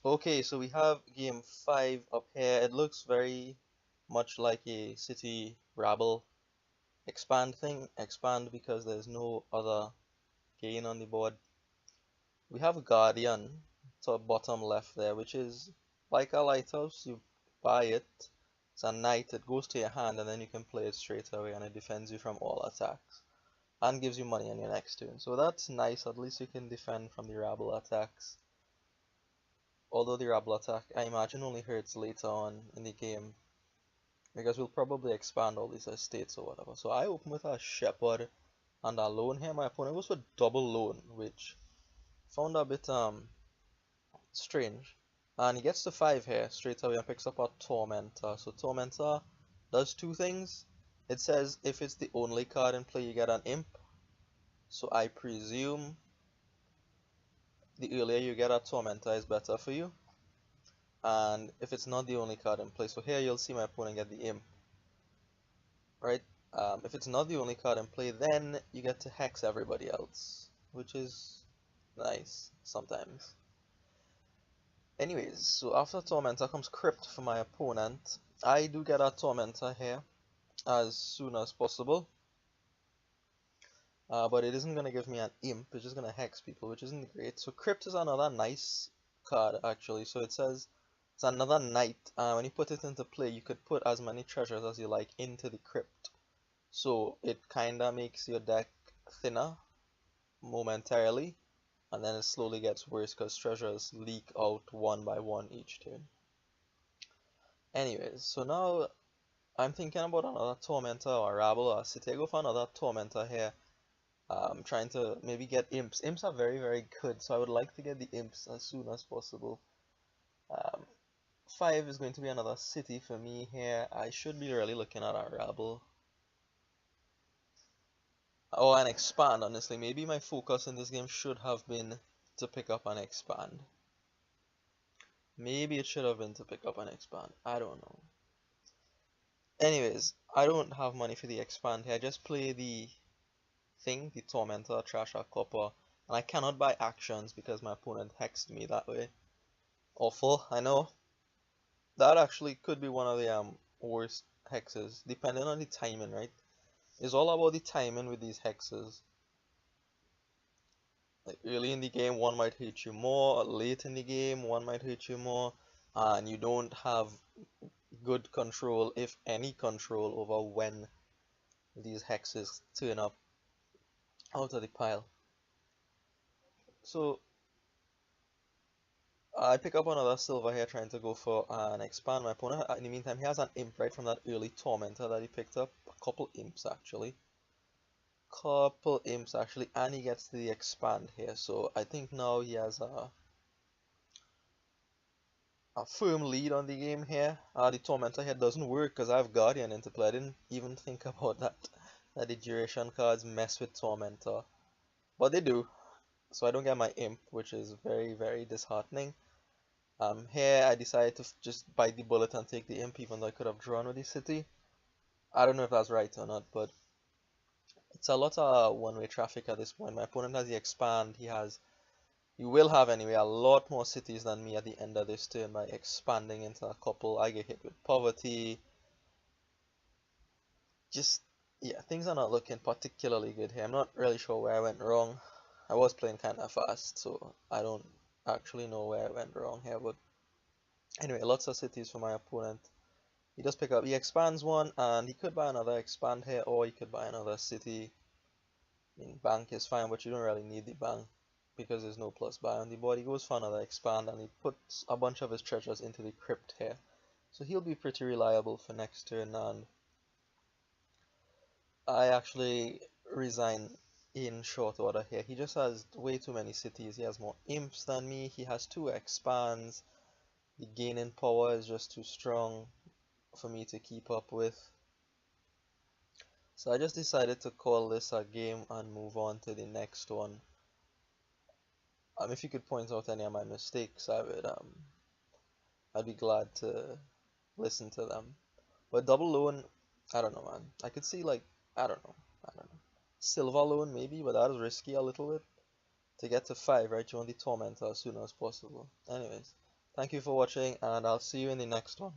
Okay, so we have game 5 up here. It looks very much like a city rabble expand thing. Expand because there's no other gain on the board. We have a Guardian top bottom left there, which is like a lighthouse. You buy it. It's a knight. It goes to your hand and then you can play it straight away and it defends you from all attacks. And gives you money on your next turn. So that's nice. At least you can defend from the rabble attacks. Although the rabble attack, I imagine, only hurts later on in the game. Because we'll probably expand all these estates or whatever. So I open with a shepherd and a loan here. My opponent goes for double loan, which found a bit strange. And he gets to 5 here straight away and picks up a Tormentor. So Tormentor does two things. It says if it's the only card in play, you get an imp. So I presume the earlier you get a Tormentor is better for you. And if it's not the only card in play, so here you'll see my opponent get the imp. Right? If it's not the only card in play, then you get to hex everybody else, which is nice sometimes. Anyways, so after Tormentor comes Crypt for my opponent. I do get a Tormentor here as soon as possible. But it isn't going to give me an imp, it's just going to hex people, which isn't great. So Crypt is another nice card actually. So it says it's another knight. When you put it into play, you could put as many treasures as you like into the Crypt. So it kinda makes your deck thinner momentarily, and then it slowly gets worse because treasures leak out one by one each turn. Anyways, so now I'm thinking about another Tormentor or Rabble or City. I go for another Tormentor here. Trying to maybe get imps. Imps are very, very good, so I would like to get the imps as soon as possible. 5 is going to be another city for me here. I should be really looking at a Rabble. Oh, and expand, honestly. Maybe my focus in this game should have been to pick up and expand. Maybe it should have been to pick up and expand. I don't know. Anyways, I don't have money for the expand here. I just play the thing, the Tormentor, Trash or Copper. And I cannot buy actions because my opponent hexed me that way. Awful, I know. That actually could be one of the worst hexes, depending on the timing, right? It's all about the timing with these hexes. Like early in the game, one might hit you more, late in the game, one might hit you more, and you don't have good control, if any control, over when these hexes turn up out of the pile. So I pick up another silver here trying to go for an expand. My opponent, in the meantime, he has an imp right from that early Tormentor that he picked up. A couple imps actually. And he gets the expand here. So I think now he has a firm lead on the game here. The Tormentor here doesn't work because I have Guardian into play. I didn't even think about that. That the duration cards mess with Tormentor. But they do. So I don't get my imp, which is very, very disheartening. Here I decided to just bite the bullet and take the imp, even though I could have drawn with the city. I don't know if that's right or not, but it's a lot of one-way traffic at this point. My opponent has the expand. He will have anyway a lot more cities than me at the end of this turn by expanding into a couple. I get hit with poverty. Just, yeah, things are not looking particularly good here. I'm not really sure where I went wrong. I was playing kind of fast, so I don't actually know where I went wrong here, but anyway, lots of cities for my opponent. He does pick up, he expands one, and he could buy another expand here, or he could buy another city. I mean, bank is fine, but you don't really need the bank because there's no plus buy on the board. He goes for another expand, and he puts a bunch of his treasures into the crypt here. So he'll be pretty reliable for next turn, and I actually resign in short order here. He just has way too many cities. He has more imps than me. He has 2 expands. The gain in power is just too strong for me to keep up with. So I just decided to call this a game and move on to the next one. If you could point out any of my mistakes, I'd be glad to listen to them. But double loan, I don't know, man. I could see like I don't know. Silver loan maybe, but that is risky a little bit. To get to 5, right? You want the Tormentor as soon as possible. Anyways, Thank you for watching, and I'll see you in the next one.